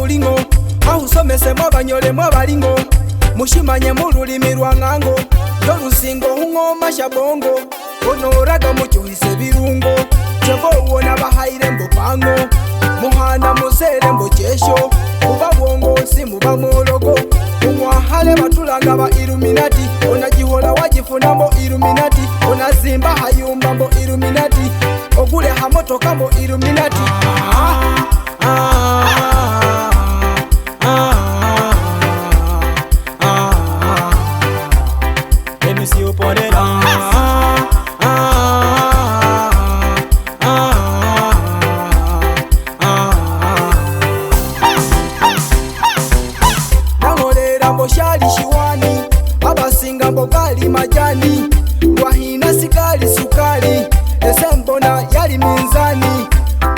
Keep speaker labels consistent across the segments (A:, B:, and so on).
A: ulingo ahusomese mwabanyole mwabalingo mushimanye mululimi lwangango dolusingo hungoma shabongo onoraga mucyuhise birungo chebo ubona bahayire mbopango muhana musere mbokesho kuba bongo simuba mologo umwahale batulanga ba Illuminati onagihola wagifuna mbo Illuminati onazimba hayumba mbo Illuminati ogule hamotoka mbo Illuminati Shali shiwani abasinga mbogali majani wahina sikali sukali esembona yali minzani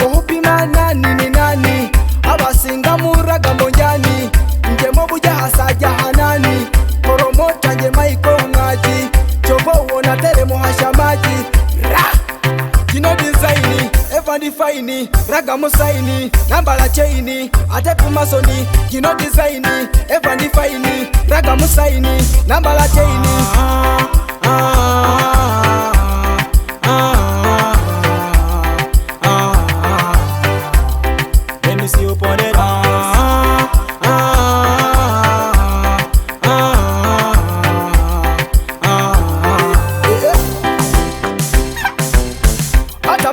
A: ohupima nani ni nani abasinga muraga mbonjani njemo buja hasaja hanani koromota nje maiko ngaji chobo wona tere muhashamaji kino designi evandi faini raga musaini namba la chaini atepu masoni kino designi evandi faini raga musaini namba la chaini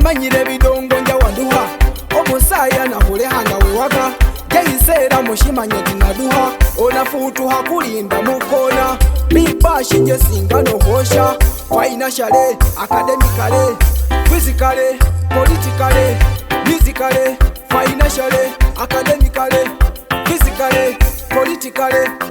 A: manyire bidongo nja wanduha omusaya na hulehanga wewaka jehisera mushimanye dinaduha onafutu hakulinda mukona bibashi nje singa nohosha financially academically physically politically musically financially academically physically politically